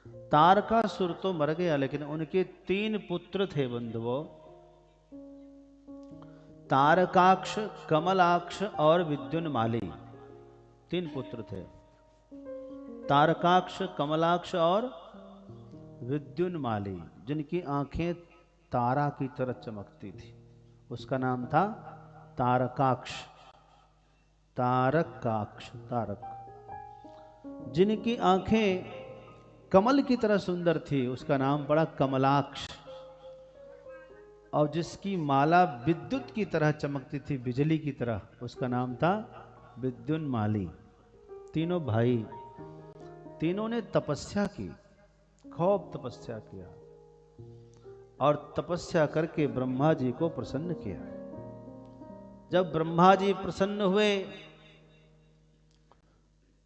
तारकासुर तो मर गया, लेकिन उनके 3 पुत्र थे बंधुओं, तारकाक्ष, कमलाक्ष और विद्युन्माली। 3 पुत्र थे, तारकाक्ष, कमलाक्ष और विद्युन्माली, जिनकी आंखें तारा की तरह चमकती थी। उसका नाम था तारकाक्ष। तारकाक्ष, तारक। जिनकी आंखें कमल की तरह सुंदर थी, उसका नाम पड़ा कमलाक्ष। और जिसकी माला विद्युत की तरह चमकती थी, बिजली की तरह, उसका नाम था विद्युन्माली। तीनों भाई, तीनों ने तपस्या की, खूब तपस्या किया, और तपस्या करके ब्रह्मा जी को प्रसन्न किया। जब ब्रह्मा जी प्रसन्न हुए,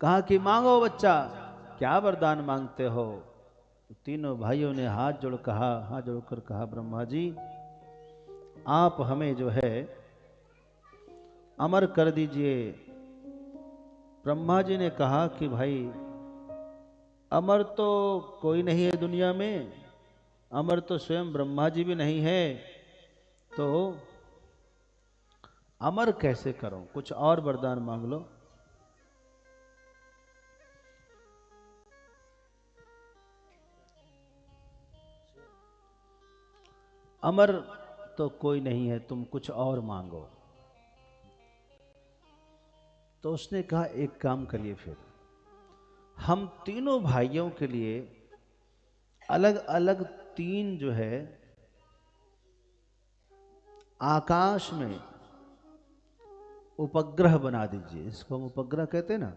कहा कि मांगो बच्चा, क्या वरदान मांगते हो। तो तीनों भाइयों ने हाथ जोड़कर कहा, ब्रह्मा जी आप हमें जो है अमर कर दीजिए। ब्रह्मा जी ने कहा कि भाई अमर तो कोई नहीं है दुनिया में, अमर तो स्वयं ब्रह्मा जी भी नहीं है, तो अमर कैसे करो, कुछ और वरदान मांग लो। अमर तो कोई नहीं है, तुम कुछ और मांगो। तो उसने कहा एक काम करिए, फिर हम तीनों भाइयों के लिए अलग अलग 3 जो है आकाश में उपग्रह बना दीजिए। इसको हम उपग्रह कहते हैं ना,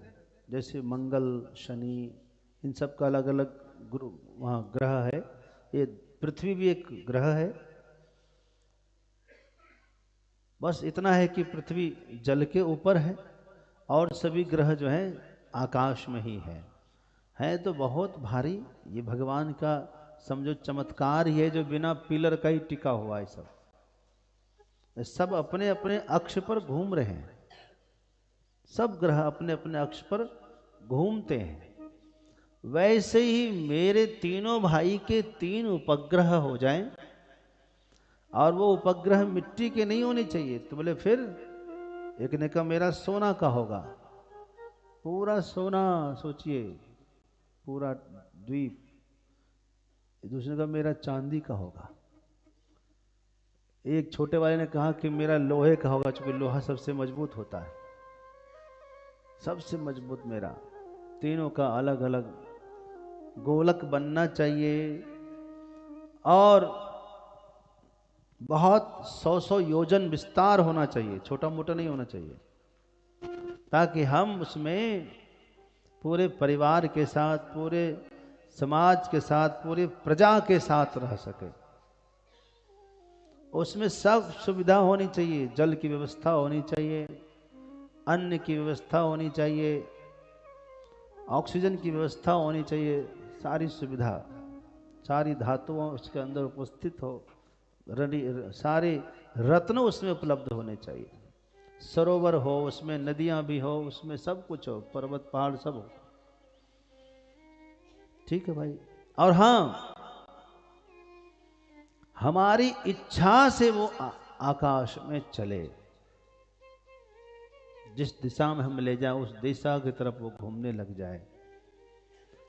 जैसे मंगल, शनि, इन सब का अलग अलग वहाँ ग्रह है। ये पृथ्वी भी एक ग्रह है। बस इतना है कि पृथ्वी जल के ऊपर है और सभी ग्रह जो हैं आकाश में ही है तो बहुत भारी। ये भगवान का समझो चमत्कार ही है, जो बिना पिलर का ही टिका हुआ है। सब अपने अपने अक्ष पर घूम रहे हैं, सब ग्रह अपने अपने अक्ष पर घूमते हैं। वैसे ही मेरे तीनों भाई के 3 उपग्रह हो जाएं, और वो उपग्रह मिट्टी के नहीं होने चाहिए। तो बोले फिर? एक ने कहा मेरा सोना का होगा, पूरा सोना, सोचिए पूरा द्वीप। दूसरे ने कहा मेरा चांदी का होगा। एक छोटे वाले ने कहा कि मेरा लोहे का होगा, क्योंकि लोहा सबसे मजबूत होता है, सबसे मजबूत मेरा। तीनों का अलग अलग गोलक बनना चाहिए, और बहुत 100 योजन विस्तार होना चाहिए, छोटा मोटा नहीं होना चाहिए, ताकि हम उसमें पूरे परिवार के साथ, पूरे समाज के साथ, पूरी प्रजा के साथ रह सके। उसमें सब सुविधा होनी चाहिए, जल की व्यवस्था होनी चाहिए, अन्न की व्यवस्था होनी चाहिए, ऑक्सीजन की व्यवस्था होनी चाहिए, सारी सुविधा, सारी धातुओं उसके अंदर उपस्थित हो, सारे रत्न उसमें उपलब्ध होने चाहिए। सरोवर हो, उसमें नदियां भी हो, उसमें सब कुछ हो, पर्वत पहाड़ सब हो। ठीक है भाई। और हाँ, हमारी इच्छा से वो आकाश में चले, जिस दिशा में हम ले जाए उस दिशा की तरफ वो घूमने लग जाए।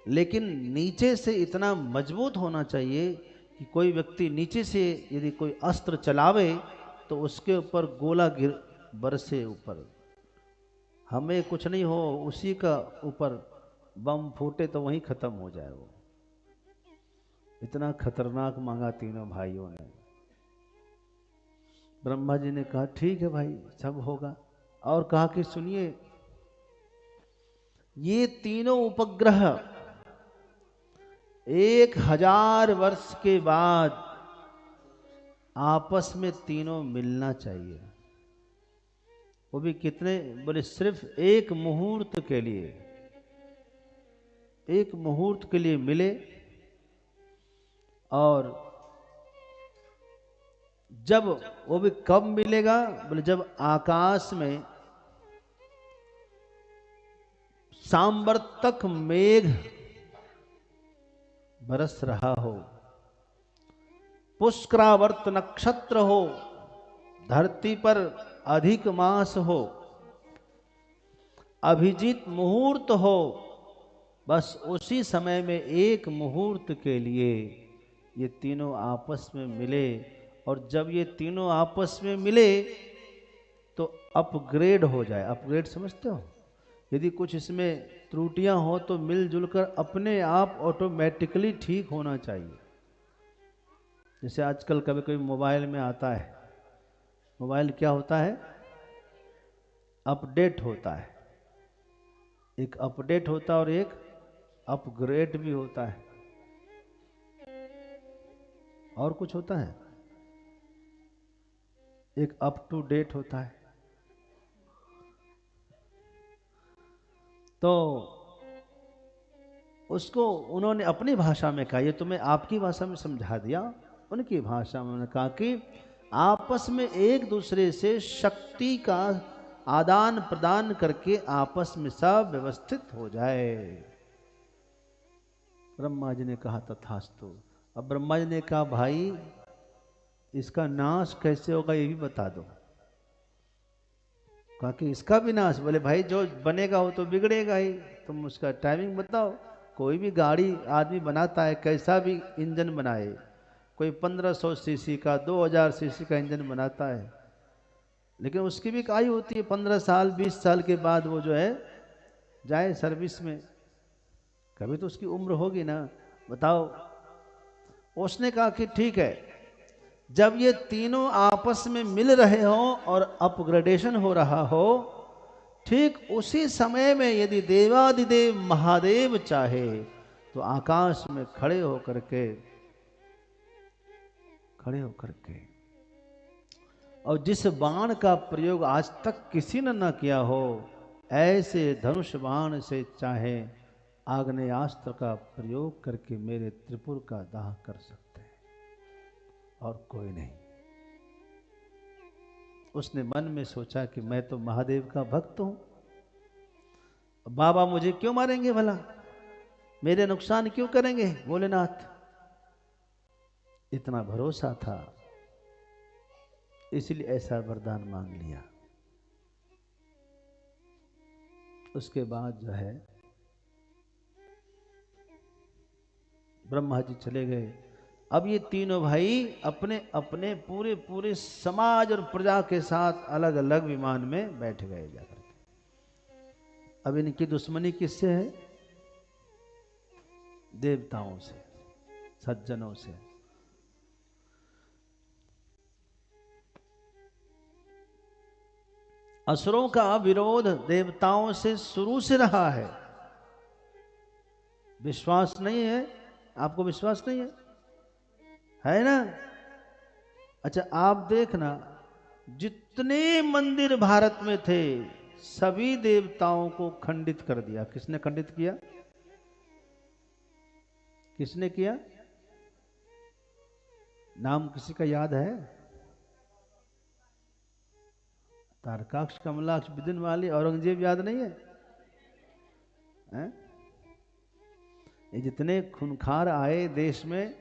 लेकिन नीचे से इतना मजबूत होना चाहिए कि कोई व्यक्ति नीचे से यदि कोई अस्त्र चलावे तो उसके ऊपर गोला गिर बरसे ऊपर, हमें कुछ नहीं हो, उसी का ऊपर बम फूटे तो वहीं खत्म हो जाए वो। इतना खतरनाक मांगा तीनों भाइयों ने। ब्रह्मा जी ने कहा ठीक है भाई, सब होगा। और कहा कि सुनिए, ये तीनों उपग्रह 1000 वर्ष के बाद आपस में तीनों मिलना चाहिए। वो भी कितने? बोले सिर्फ एक मुहूर्त के लिए, एक मुहूर्त के लिए मिले। और जब, वो भी कब मिलेगा? बोले जब आकाश में सांवर्तक मेघ बरस रहा हो, पुष्करावर्त नक्षत्र हो, धरती पर अधिक मास हो, अभिजीत मुहूर्त हो, बस उसी समय में एक मुहूर्त के लिए ये तीनों आपस में मिले। और जब ये तीनों आपस में मिले तो अपग्रेड हो जाए। अपग्रेड समझते हो? यदि कुछ इसमें त्रुटियां हो तो मिलजुल कर अपने आप ऑटोमेटिकली ठीक होना चाहिए। जैसे आजकल कभी कभी मोबाइल में आता है, मोबाइल क्या होता है? अपडेट होता है। एक अपडेट होता है और एक अपग्रेड भी होता है। और कुछ होता है? एक अप टू डेट होता है। तो उसको उन्होंने अपनी भाषा में कहा, ये तुम्हें आपकी भाषा में समझा दिया। उनकी भाषा में उन्होंने कहा कि आपस में एक दूसरे से शक्ति का आदान प्रदान करके आपस में सब व्यवस्थित हो जाए। ब्रह्मा जी ने कहा तथास्तु। अब ब्रह्मा जी ने कहा भाई इसका नाश कैसे होगा ये भी बता दो। कहा कि इसका भी नाश? बोले भाई जो बनेगा वो तो बिगड़ेगा ही, तुम उसका टाइमिंग बताओ। कोई भी गाड़ी आदमी बनाता है, कैसा भी इंजन बनाए, कोई 1500 सीसी का 2000 सीसी का इंजन बनाता है, लेकिन उसकी भी एक आयु होती है, 15 साल 20 साल के बाद वो जो है जाए सर्विस में, कभी तो उसकी उम्र होगी ना, बताओ। उसने कहा कि ठीक है, जब ये तीनों आपस में मिल रहे हो और अपग्रेडेशन हो रहा हो, ठीक उसी समय में यदि देवादिदेव महादेव चाहे तो आकाश में खड़े होकर के और जिस बाण का प्रयोग आज तक किसी ने न किया हो, ऐसे धनुष बाण से चाहे आग्नेयास्त्र का प्रयोग करके मेरे त्रिपुर का दाह कर सकते हैं, और कोई नहीं। उसने मन में सोचा कि मैं तो महादेव का भक्त हूं, बाबा मुझे क्यों मारेंगे भला, मेरे नुकसान क्यों करेंगे भोलेनाथ। इतना भरोसा था, इसलिए ऐसा वरदान मांग लिया। उसके बाद जो है ब्रह्मा जी चले गए। अब ये तीनों भाई अपने अपने पूरे पूरे समाज और प्रजा के साथ अलग अलग विमान में बैठ गए जाकर के। अब इनकी दुश्मनी किससे है? देवताओं से, सज्जनों से। असुरों का विरोध देवताओं से शुरू से रहा है। विश्वास नहीं है? आपको विश्वास नहीं है ना? अच्छा आप देखना, जितने मंदिर भारत में थे सभी देवताओं को खंडित कर दिया। किसने खंडित किया? किसने किया? नाम किसी का याद है? तारकाक्ष, कमलाक्ष, बिदिन वाली, औरंगजेब याद नहीं है? हैं? ये जितने खूंखार आए देश में,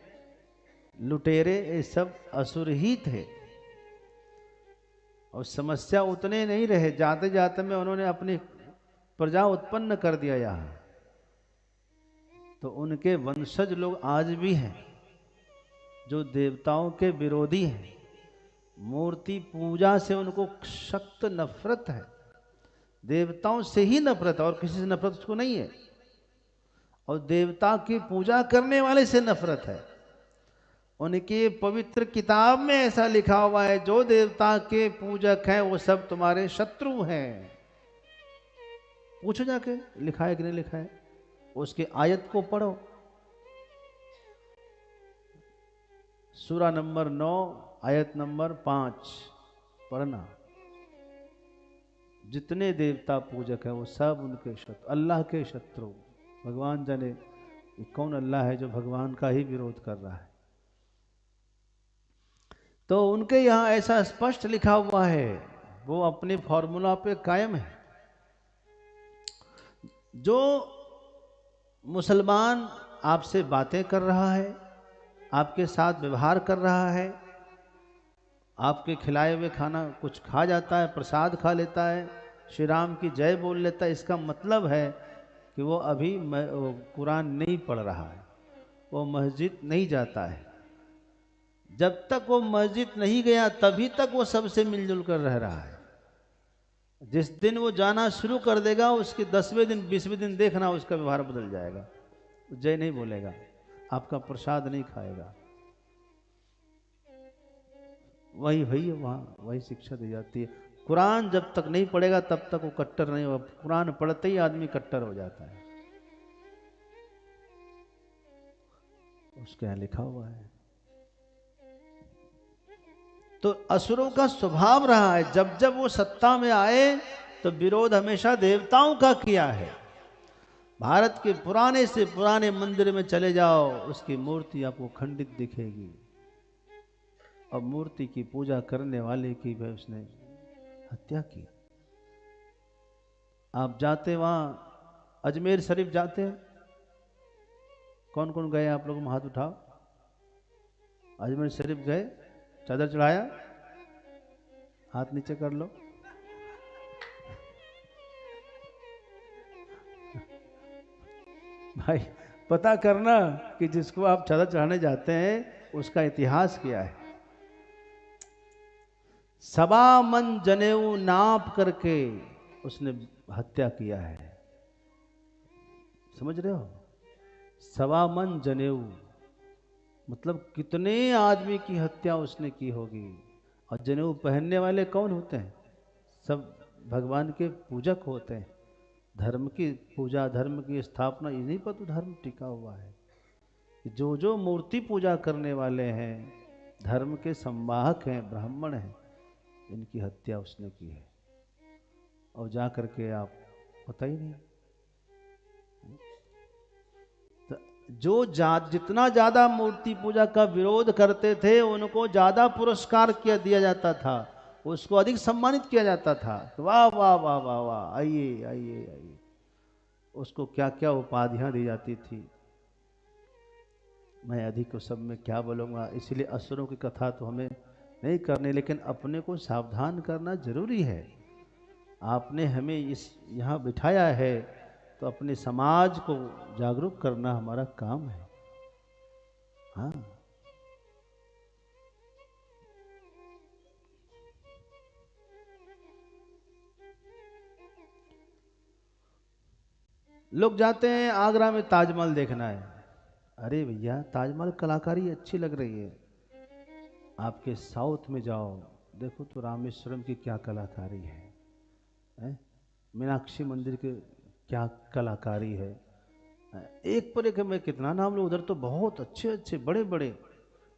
लुटेरे, ये सब असुर ही थे। और समस्या उतने नहीं रहे, जाते जाते में उन्होंने अपनी प्रजा उत्पन्न कर दिया यहाँ। तो उनके वंशज लोग आज भी हैं जो देवताओं के विरोधी हैं। मूर्ति पूजा से उनको सख्त नफरत है, देवताओं से ही नफरत है, और किसी से नफरत उसको नहीं है। और देवता की पूजा करने वाले से नफरत है। उनके पवित्र किताब में ऐसा लिखा हुआ है, जो देवता के पूजक हैं वो सब तुम्हारे शत्रु हैं। पूछो जाके, लिखा है कि नहीं लिखा है? उसके आयत को पढ़ो, सूरा नंबर 9 आयत नंबर 5 पढ़ना। जितने देवता पूजक हैं वो सब उनके शत्रु, अल्लाह के शत्रु। भगवान जाने कौन अल्लाह है जो भगवान का ही विरोध कर रहा है। तो उनके यहां ऐसा स्पष्ट लिखा हुआ है, वो अपने फॉर्मूला पे कायम है। जो मुसलमान आपसे बातें कर रहा है, आपके साथ व्यवहार कर रहा है, आपके खिलाए हुए खाना कुछ खा जाता है, प्रसाद खा लेता है, श्री राम की जय बोल लेता है, इसका मतलब है कि वो अभी कुरान नहीं पढ़ रहा है, वो मस्जिद नहीं जाता है। जब तक वो मस्जिद नहीं गया तभी तक वो सबसे मिलजुल कर रह रहा है। जिस दिन वो जाना शुरू कर देगा, उसके 10वें दिन 20वें दिन देखना उसका व्यवहार बदल जाएगा। जय नहीं बोलेगा, आपका प्रसाद नहीं खाएगा। वही भैया वहाँ वही शिक्षा दी जाती है। कुरान जब तक नहीं पढ़ेगा तब तक वो कट्टर नहीं होगा, कुरान पढ़ते ही आदमी कट्टर हो जाता है। उसके यहाँ लिखा हुआ है। तो असुरों का स्वभाव रहा है, जब जब वो सत्ता में आए तो विरोध हमेशा देवताओं का किया है। भारत के पुराने से पुराने मंदिर में चले जाओ, उसकी मूर्ति आपको खंडित दिखेगी, और मूर्ति की पूजा करने वाले की भी उसने हत्या की। आप जाते वहां अजमेर शरीफ जाते हैं, कौन कौन गए आप लोग? हाथ उठाओ। अजमेर शरीफ गए, चादर चढ़ाया, हाथ नीचे कर लो। भाई पता करना कि जिसको आप चादर चढ़ाने जाते हैं उसका इतिहास क्या है। 1.25 मन जनेऊ नाप करके उसने हत्या किया है, समझ रहे हो? 1.25 मन जनेऊ मतलब कितने आदमी की हत्या उसने की होगी। और जनेऊ पहनने वाले कौन होते हैं? सब भगवान के पूजक होते हैं। धर्म की पूजा, धर्म की स्थापना, इन्हीं पर तो धर्म टिका हुआ है। जो जो मूर्ति पूजा करने वाले हैं, धर्म के संवाहक हैं, ब्राह्मण हैं, इनकी हत्या उसने की है। और जा करके आप पता ही नहीं। तो जो जितना ज्यादा मूर्ति पूजा का विरोध करते थे उनको ज्यादा पुरस्कार दिया जाता था, उसको अधिक सम्मानित किया जाता था। तो वाह वाह वाह वाह वाह, आइए आइए आइए, उसको क्या क्या उपाधियां दी जाती थी। मैं अधिक उस सब में क्या बोलूँगा, इसलिए असुरों की कथा तो हमें नहीं करनी, लेकिन अपने को सावधान करना जरूरी है। आपने हमें यहाँ बिठाया है तो अपने समाज को जागरूक करना हमारा काम है। हाँ, लोग जाते हैं आगरा में ताजमहल देखना है। अरे भैया, ताजमहल कलाकारी अच्छी लग रही है, आपके साउथ में जाओ देखो तो रामेश्वरम की क्या कलाकारी है? मीनाक्षी मंदिर के क्या कलाकारी है। एक पर एक मैं कितना नाम लो, उधर तो बहुत अच्छे अच्छे बड़े बड़े।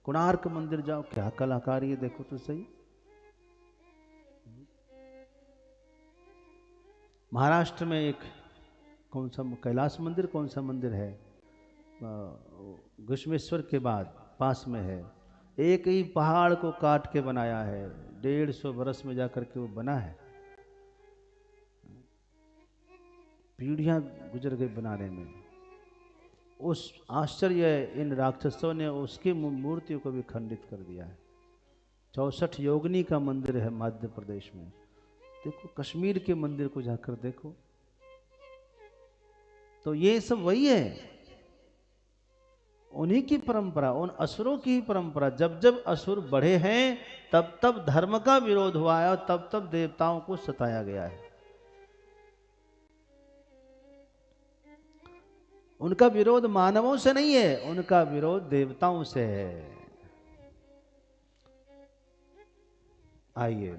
कोणार्क मंदिर जाओ, क्या कलाकारी है देखो तो सही। महाराष्ट्र में एक कौन सा कैलाश मंदिर, कौन सा मंदिर है, घुश्मेश्वर के बाद पास में है, एक ही पहाड़ को काट के बनाया है, 150 बरस में जाकर के वो बना है। पीढ़ियां गुजर गई बनाने में। उस आश्चर्य इन राक्षसों ने उसकी मूर्तियों को भी खंडित कर दिया है। 64 योगिनी का मंदिर है मध्य प्रदेश में, देखो कश्मीर के मंदिर को जाकर देखो। तो ये सब वही है, उन्हीं की परंपरा, उन असुरों की ही परंपरा। जब जब असुर बढ़े हैं तब तब धर्म का विरोध हुआ है और तब तब देवताओं को सताया गया है। उनका विरोध मानवों से नहीं है, उनका विरोध देवताओं से है। आइए,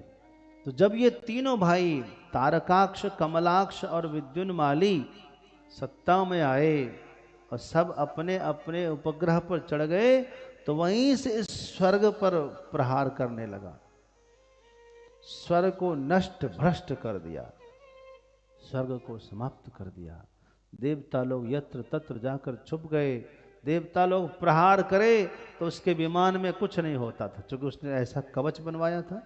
तो जब ये तीनों भाई तारकाक्ष, कमलाक्ष और विद्युन्माली सत्ता में आए और सब अपने अपने उपग्रह पर चढ़ गए, तो वहीं से इस स्वर्ग पर प्रहार करने लगा। स्वर्ग को नष्ट भ्रष्ट कर दिया, स्वर्ग को समाप्त कर दिया। देवता लोग यत्र तत्र जाकर छुप गए। देवता लोग प्रहार करे तो उसके विमान में कुछ नहीं होता था, क्योंकि उसने ऐसा कवच बनवाया था।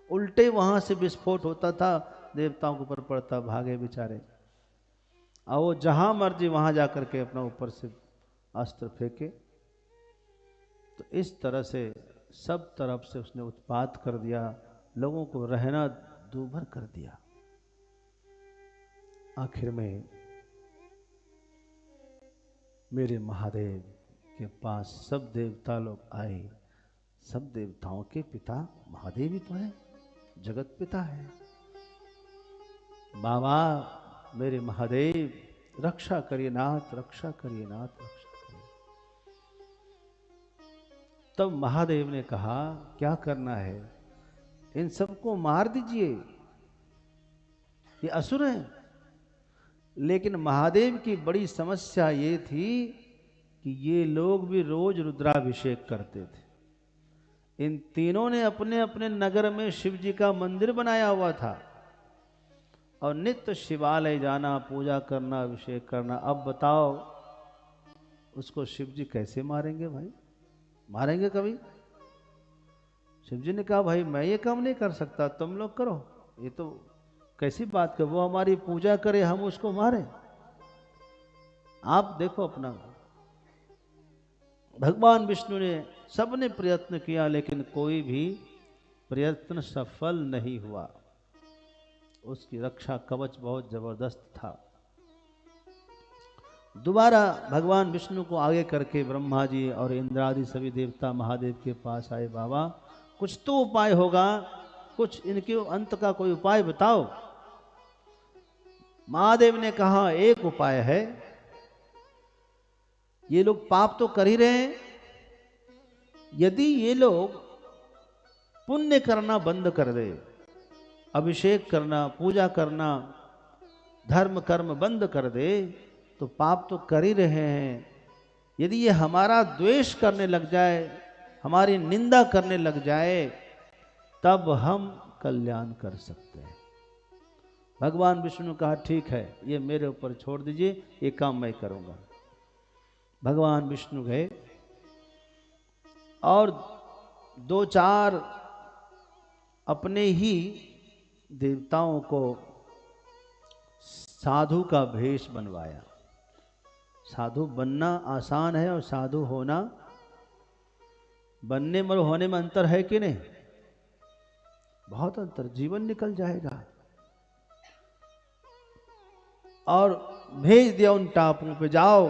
उल्टे वहां से विस्फोट होता था, देवताओं के ऊपर पड़ता, भागे बेचारे। और वो जहां मर्जी वहां जाकर के अपना ऊपर से अस्त्र फेंके। तो इस तरह से सब तरफ से उसने उत्पात कर दिया, लोगों को रहना दूभर कर दिया। आखिर में मेरे महादेव के पास सब देवता लोग आए। सब देवताओं के पिता महादेव ही तो है, जगत पिता है। बाबा मेरे महादेव रक्षा करिए नाथ, रक्षा करिए नाथ, रक्षा करिए। तब महादेव ने कहा क्या करना है, इन सबको मार दीजिए, ये असुर हैं। लेकिन महादेव की बड़ी समस्या ये थी कि ये लोग भी रोज रुद्राभिषेक करते थे। इन तीनों ने अपने अपने नगर में शिव जी का मंदिर बनाया हुआ था और नित्य शिवालय जाना, पूजा करना, अभिषेक करना। अब बताओ उसको शिव जी कैसे मारेंगे भाई? मारेंगे कभी? शिव जी ने कहा भाई मैं ये काम नहीं कर सकता, तुम लोग करो। ये तो कैसी बात कर, वो हमारी पूजा करे हम उसको मारें? आप देखो अपना। भगवान विष्णु ने, सबने प्रयत्न किया लेकिन कोई भी प्रयत्न सफल नहीं हुआ। उसकी रक्षा कवच बहुत जबरदस्त था। दोबारा भगवान विष्णु को आगे करके ब्रह्मा जी और इंद्रादि सभी देवता महादेव के पास आए। बाबा कुछ तो उपाय होगा, कुछ इनके अंत का कोई उपाय बताओ। महादेव ने कहा एक उपाय है, ये लोग पाप तो कर ही रहे हैं, यदि ये लोग पुण्य करना बंद कर दे, अभिषेक करना, पूजा करना, धर्म कर्म बंद कर दे, तो पाप तो कर ही रहे हैं। यदि ये हमारा द्वेष करने लग जाए, हमारी निंदा करने लग जाए, तब हम कल्याण कर सकते हैं। भगवान विष्णु कहा ठीक है, ये मेरे ऊपर छोड़ दीजिए, ये काम मैं करूंगा। भगवान विष्णु गए और दो चार अपने ही देवताओं को साधु का भेष बनवाया। साधु बनना आसान है और साधु होना, बनने में और होने में अंतर है कि नहीं? बहुत अंतर, जीवन निकल जाएगा। और भेज दिया उन टापुओं पे, जाओ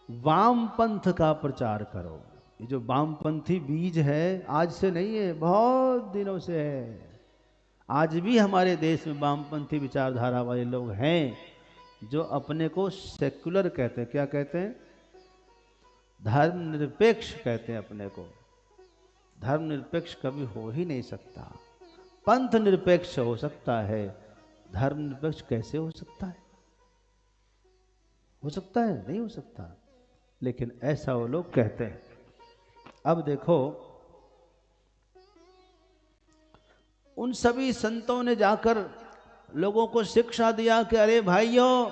वाम पंथ का प्रचार करो। ये जो वामपंथी बीज है आज से नहीं है, बहुत दिनों से है। आज भी हमारे देश में वामपंथी विचारधारा वाले लोग हैं जो अपने को सेक्युलर कहते हैं। क्या कहते हैं? धर्मनिरपेक्ष कहते हैं अपने को। धर्मनिरपेक्ष कभी हो ही नहीं सकता। पंथ निरपेक्ष हो सकता है, धर्मनिरपेक्ष कैसे हो सकता है? हो सकता है? नहीं हो सकता। लेकिन ऐसा वो लोग कहते हैं। अब देखो, उन सभी संतों ने जाकर लोगों को शिक्षा दिया कि अरे भाइयों,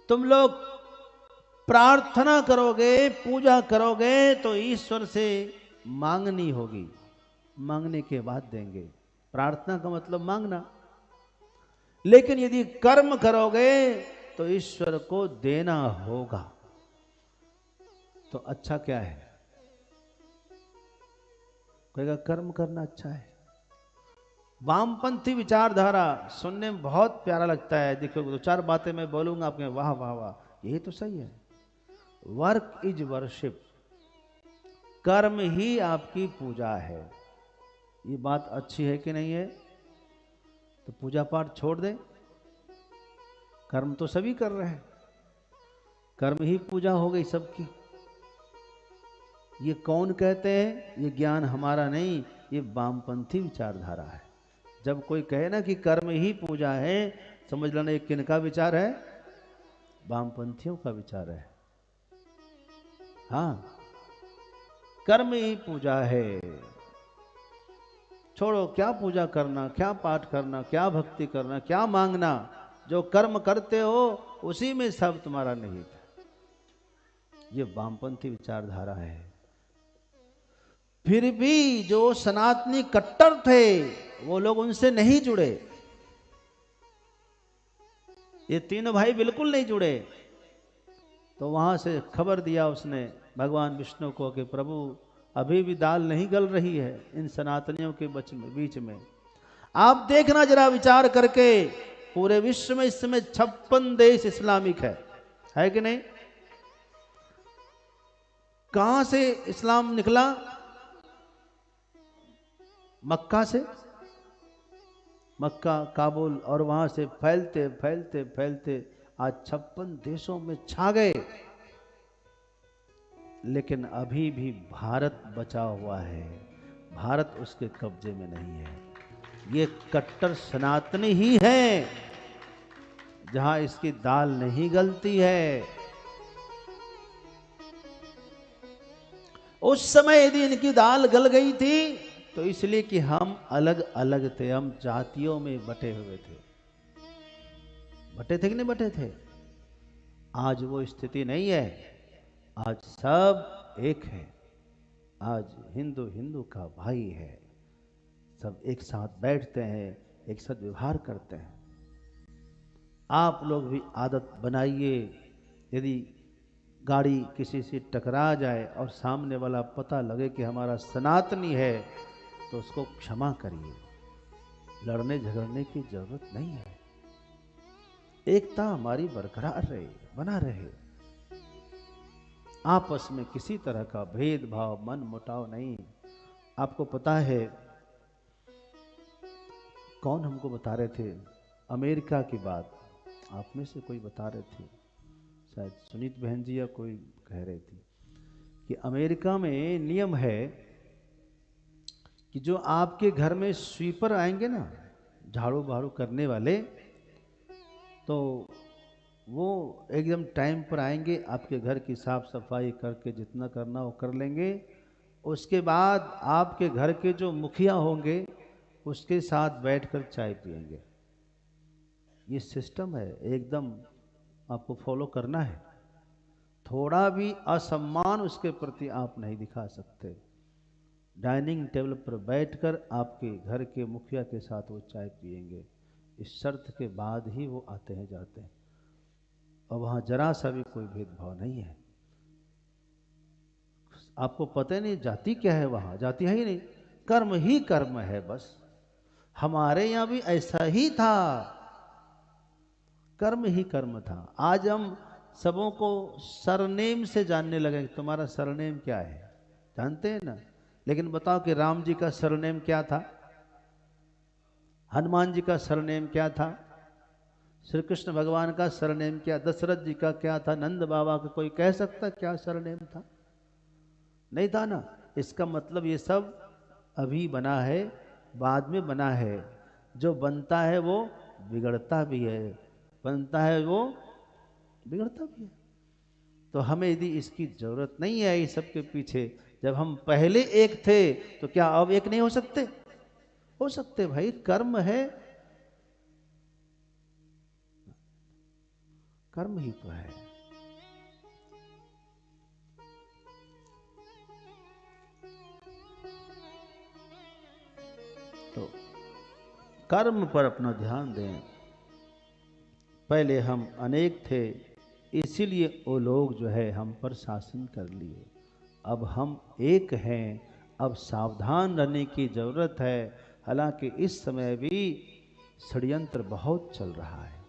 तुम लोग प्रार्थना करोगे, पूजा करोगे तो ईश्वर से मांगनी होगी, मांगने के बाद देंगे। प्रार्थना का मतलब मांगना। लेकिन यदि कर्म करोगे तो ईश्वर को देना होगा। तो अच्छा क्या है? कहेगा कर्म करना अच्छा है। वामपंथी विचारधारा सुनने में बहुत प्यारा लगता है। देखो दो चार बातें मैं बोलूंगा, आपके वाह वाह वाह, यही तो सही है। वर्क इज वर्शिप, कर्म ही आपकी पूजा है। ये बात अच्छी है कि नहीं है? तो पूजा पाठ छोड़ दे, कर्म तो सभी कर रहे हैं, कर्म ही पूजा हो गई सबकी। ये कौन कहते हैं? ये ज्ञान हमारा नहीं, ये वामपंथी विचारधारा है। जब कोई कहे ना कि कर्म ही पूजा है, समझ लेना ये किनका विचार है? वामपंथियों का विचार है। हाँ, कर्म ही पूजा है। छोड़ो, क्या पूजा करना, क्या पाठ करना, क्या भक्ति करना, क्या मांगना। जो कर्म करते हो उसी में सब तुम्हारा निहित है। ये वामपंथी विचारधारा है। फिर भी जो सनातनी कट्टर थे वो लोग उनसे नहीं जुड़े। ये तीनों भाई बिल्कुल नहीं जुड़े। तो वहां से खबर दिया उसने भगवान विष्णु को कि प्रभु अभी भी दाल नहीं गल रही है इन सनातनियों के बीच में। आप देखना जरा विचार करके, पूरे विश्व में इस समय 56 देश इस्लामिक है कि नहीं? कहां से इस्लाम निकला? मक्का से, मक्का, काबुल, और वहां से फैलते फैलते फैलते आज 56 देशों में छा गए। लेकिन अभी भी भारत बचा हुआ है, भारत उसके कब्जे में नहीं है। ये कट्टर सनातनी ही है जहां इसकी दाल नहीं गलती है। उस समय यदि इनकी दाल गल गई थी तो इसलिए कि हम अलग अलग थे, हम जातियों में बटे हुए थे। बटे थे कि नहीं बटे थे? आज वो स्थिति नहीं है, आज सब एक है। आज हिंदू हिंदू का भाई है, सब एक साथ बैठते हैं, एक साथ व्यवहार करते हैं। आप लोग भी आदत बनाइए, यदि गाड़ी किसी से टकरा जाए और सामने वाला पता लगे कि हमारा सनातनी है तो उसको क्षमा करिए। लड़ने झगड़ने की जरूरत नहीं है, एकता हमारी बरकरार रहे, बना रहे। आपस में किसी तरह का भेदभाव, मन मुटाव नहीं। आपको पता है, कौन हमको बता रहे थे अमेरिका की बात? आप में से कोई बता रहे थे, शायद सुनीत बहन जी या कोई कह रहे थे कि अमेरिका में नियम है कि जो आपके घर में स्वीपर आएंगे ना, झाड़ू बहारू करने वाले, तो वो एकदम टाइम पर आएंगे, आपके घर की साफ सफाई करके जितना करना वो कर लेंगे। उसके बाद आपके घर के जो मुखिया होंगे उसके साथ बैठकर चाय पिएंगे। ये सिस्टम है, एकदम आपको फॉलो करना है। थोड़ा भी असम्मान उसके प्रति आप नहीं दिखा सकते। डाइनिंग टेबल पर बैठकर आपके घर के मुखिया के साथ वो चाय पिएंगे, इस शर्त के बाद ही वो आते हैं जाते हैं। और वहाँ जरा सा भी कोई भेदभाव नहीं है। आपको पता नहीं जाति क्या है, वहाँ जाति है ही नहीं, कर्म ही कर्म है बस। हमारे यहाँ भी ऐसा ही था, कर्म ही कर्म था। आज हम सबों को सरनेम से जानने लगे, तुम्हारा सरनेम क्या है, जानते हैं ना? लेकिन बताओ कि राम जी का सरनेम क्या था, हनुमान जी का सरनेम क्या था, श्री कृष्ण भगवान का सरनेम क्या, दशरथ जी का क्या था, नंद बाबा का कोई कह सकता क्या सरनेम था? नहीं था ना। इसका मतलब ये सब अभी बना है, बाद में बना है। जो बनता है वो बिगड़ता भी है, बनता है वो बिगड़ता भी है। तो हमें यदि इसकी जरूरत नहीं है इस सब के पीछे। जब हम पहले एक थे तो क्या अब एक नहीं हो सकते? हो सकते भाई, कर्म है, कर्म ही तो है। तो कर्म पर अपना ध्यान दें। पहले हम अनेक थे, इसीलिए वो लोग जो है हम पर शासन कर लिए। अब हम एक हैं, अब सावधान रहने की जरूरत है। हालांकि इस समय भी षड्यंत्र बहुत चल रहा है।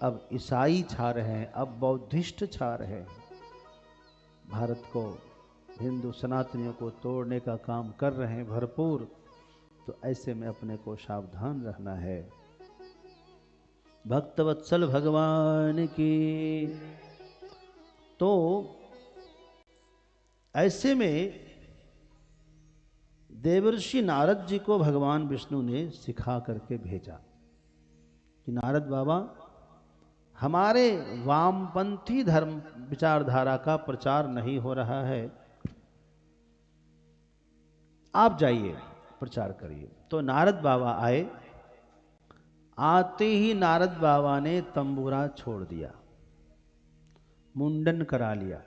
अब ईसाई छा रहे हैं, अब बौद्धिस्ट छा रहे हैं, भारत को, हिंदू सनातनियों को तोड़ने का काम कर रहे हैं भरपूर। तो ऐसे में अपने को सावधान रहना है। भक्तवत्सल भगवान की। तो ऐसे में देवर्षि नारद जी को भगवान विष्णु ने सिखा करके भेजा कि नारद बाबा, हमारे वामपंथी धर्म विचारधारा का प्रचार नहीं हो रहा है, आप जाइए प्रचार करिए। तो नारद बाबा आए। आते ही नारद बाबा ने तंबूरा छोड़ दिया, मुंडन करा लिया।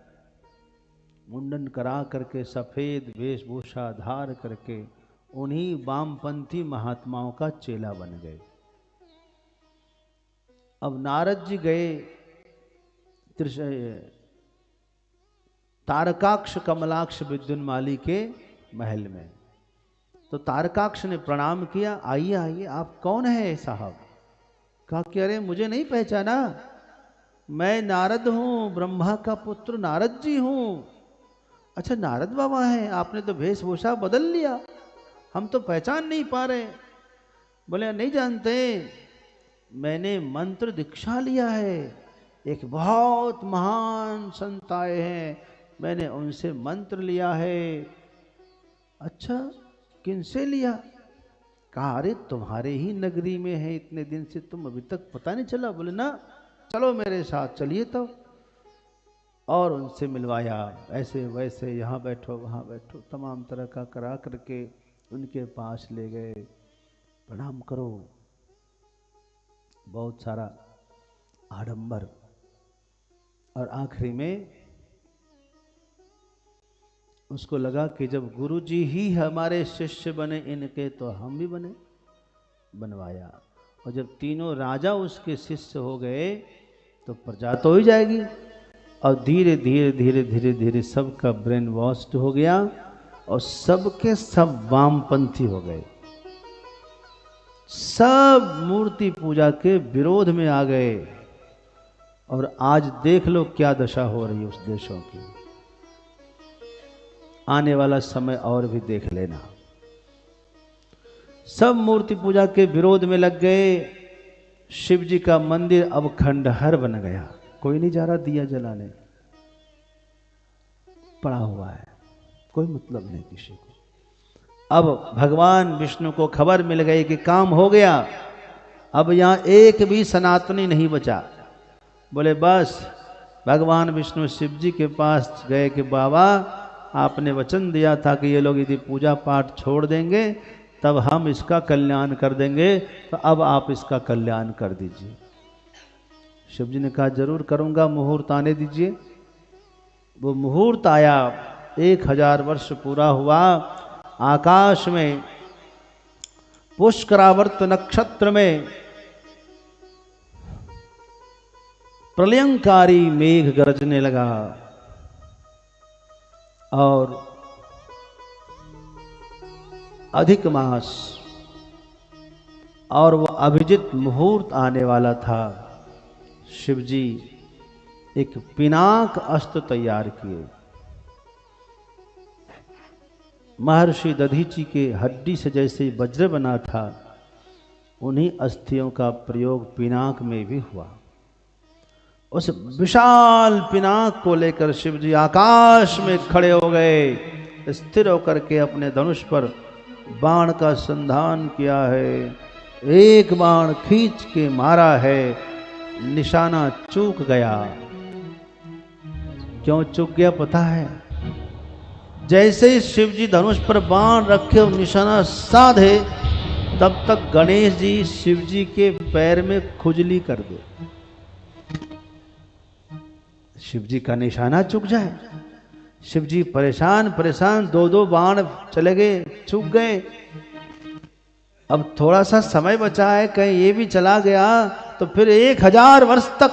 मुंडन करा करके सफेद वेशभूषा धार करके उन्हीं वामपंथी महात्माओं का चेला बन गए। अब नारद जी गए तारकाक्ष कमलाक्ष विद्युन्माली के महल में। तो तारकाक्ष ने प्रणाम किया, आइए आइए, आप कौन है साहब? कहा कि अरे मुझे नहीं पहचाना, मैं नारद हूं, ब्रह्मा का पुत्र नारद जी हूं। अच्छा नारद बाबा हैं, आपने तो वेशभूषा बदल लिया, हम तो पहचान नहीं पा रहे। बोले नहीं जानते, मैंने मंत्र दीक्षा लिया है, एक बहुत महान संत आए हैं, मैंने उनसे मंत्र लिया है। अच्छा किनसे लिया? कहा अरे तुम्हारे ही नगरी में है इतने दिन से, तुम अभी तक पता नहीं चला? बोले ना, चलो मेरे साथ चलिए तो। और उनसे मिलवाया, ऐसे वैसे, यहाँ बैठो वहाँ बैठो, तमाम तरह का करा करके उनके पास ले गए, प्रणाम करो, बहुत सारा आडंबर। और आखिरी में उसको लगा कि जब गुरु जी ही हमारे शिष्य बने इनके, तो हम भी बने, बनवाया। और जब तीनों राजा उसके शिष्य हो गए तो प्रजा तो ही जाएगी। और धीरे धीरे धीरे धीरे धीरे सबका ब्रेन वॉश्ड हो गया और सबके सब वामपंथी हो गए, सब मूर्ति पूजा के विरोध में आ गए। और आज देख लो क्या दशा हो रही है उस देशों की। आने वाला समय और भी देख लेना। सब मूर्ति पूजा के विरोध में लग गए। शिव जी का मंदिर अब खंडहर बन गया, कोई नहीं जा रहा दिया जलाने, पड़ा हुआ है, कोई मतलब नहीं किसी को। अब भगवान विष्णु को खबर मिल गई कि काम हो गया, अब यहां एक भी सनातनी नहीं बचा। बोले बस, भगवान विष्णु शिव जी के पास गए कि बाबा आपने वचन दिया था कि ये लोग यदि पूजा पाठ छोड़ देंगे तब हम इसका कल्याण कर देंगे, तो अब आप इसका कल्याण कर दीजिए। शिव जी ने कहा जरूर करूंगा, मुहूर्त आने दीजिए। वो मुहूर्त आया, 1000 वर्ष पूरा हुआ। आकाश में पुष्करावर्त नक्षत्र में प्रलयंकारी मेघ गरजने लगा और अधिक मास और वो अभिजित मुहूर्त आने वाला था। शिव जी एक पिनाक अस्त्र तैयार किए। महर्षि दधीची के हड्डी से जैसे वज्र बना था, उन्हीं अस्थियों का प्रयोग पिनाक में भी हुआ। उस विशाल पिनाक को लेकर शिव जी आकाश में खड़े हो गए, स्थिर होकर के अपने धनुष पर बाण का संधान किया है। एक बाण खींच के मारा है, निशाना चूक गया। क्यों चूक गया पता है? जैसे ही शिव जी धनुष पर बाण रखे और निशाना साधे, तब तक गणेश जी शिव जी के पैर में खुजली कर दे, शिव जी का निशाना चूक जाए। शिव जी परेशान परेशान, 2-2 बाण चले गए, चूक गए। अब थोड़ा सा समय बचा है, कहीं ये भी चला गया तो फिर 1000 वर्ष तक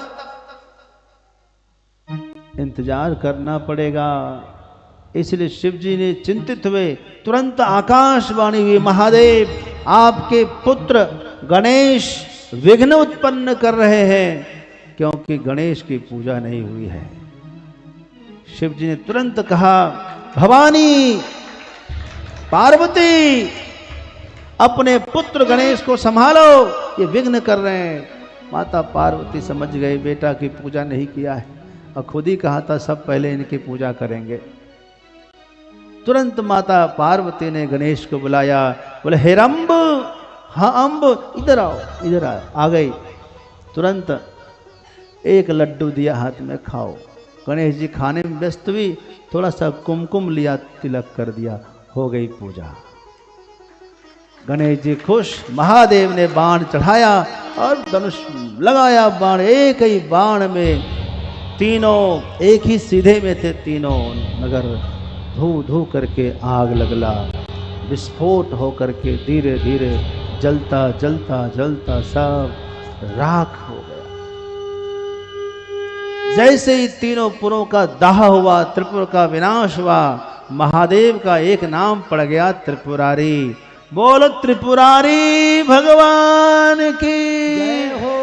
इंतजार करना पड़ेगा। इसलिए शिव जी ने चिंतित हुए, तुरंत आकाशवाणी हुई, महादेव आपके पुत्र गणेश विघ्न उत्पन्न कर रहे हैं, क्योंकि गणेश की पूजा नहीं हुई है। शिव जी ने तुरंत कहा, भवानी पार्वती अपने पुत्र गणेश को संभालो, ये विघ्न कर रहे हैं। माता पार्वती समझ गई बेटा की पूजा नहीं किया है, और खुद ही कहा था सब पहले इनकी पूजा करेंगे। तुरंत माता पार्वती ने गणेश को बुलाया, बोले हेरंब, हाँ अम्ब, इधर आओ इधर आओ। आ गई। तुरंत एक लड्डू दिया, हाथ में खाओ। गणेश जी खाने में व्यस्त हुई, थोड़ा सा कुमकुम लिया, तिलक कर दिया, हो गई पूजा। गणेश जी खुश। महादेव ने बाण चढ़ाया और धनुष लगाया, बाण एक ही बाण में तीनों एक ही सीधे में थे, तीनों नगर धू धू करके आग लगला, विस्फोट हो करके धीरे धीरे जलता जलता जलता सब राख हो गया। जैसे ही तीनों पुरों का दाह हुआ, त्रिपुर का विनाश हुआ, महादेव का एक नाम पड़ गया त्रिपुरारी। बोलो त्रिपुरारी भगवान की जय हो।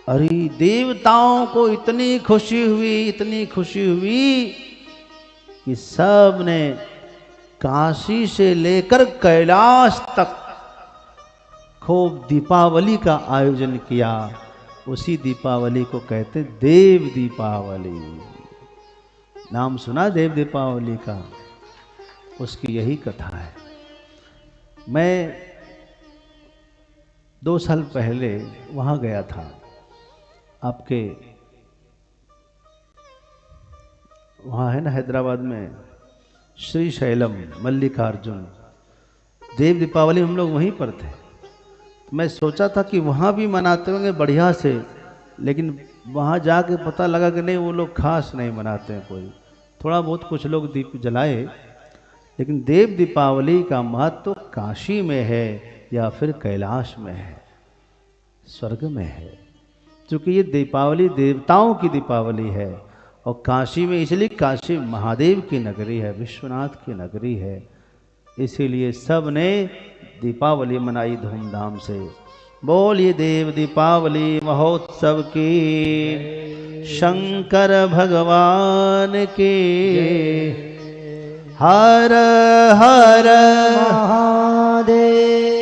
अरे देवताओं को इतनी खुशी हुई, इतनी खुशी हुई कि सब ने काशी से लेकर कैलाश तक खूब दीपावली का आयोजन किया। उसी दीपावली को कहते देव दीपावली। नाम सुना देव दीपावली का? उसकी यही कथा है। मैं 2 साल पहले वहाँ गया था, आपके वहाँ है ना हैदराबाद में श्री शैलम मल्लिकार्जुन, देव दीपावली हम लोग वहीं पर थे। मैं सोचा था कि वहाँ भी मनाते होंगे बढ़िया से, लेकिन वहाँ जाके पता लगा कि नहीं, वो लोग खास नहीं मनाते हैं। कोई थोड़ा बहुत कुछ लोग दीप जलाए, लेकिन देव दीपावली का महत्व काशी में है या फिर कैलाश में है, स्वर्ग में है। क्योंकि ये दीपावली देवताओं की दीपावली है, और काशी में इसलिए, काशी महादेव की नगरी है, विश्वनाथ की नगरी है, इसीलिए सब ने दीपावली मनाई धूमधाम से। बोलिए देव दीपावली महोत्सव की, शंकर भगवान की। हर हर महादेव।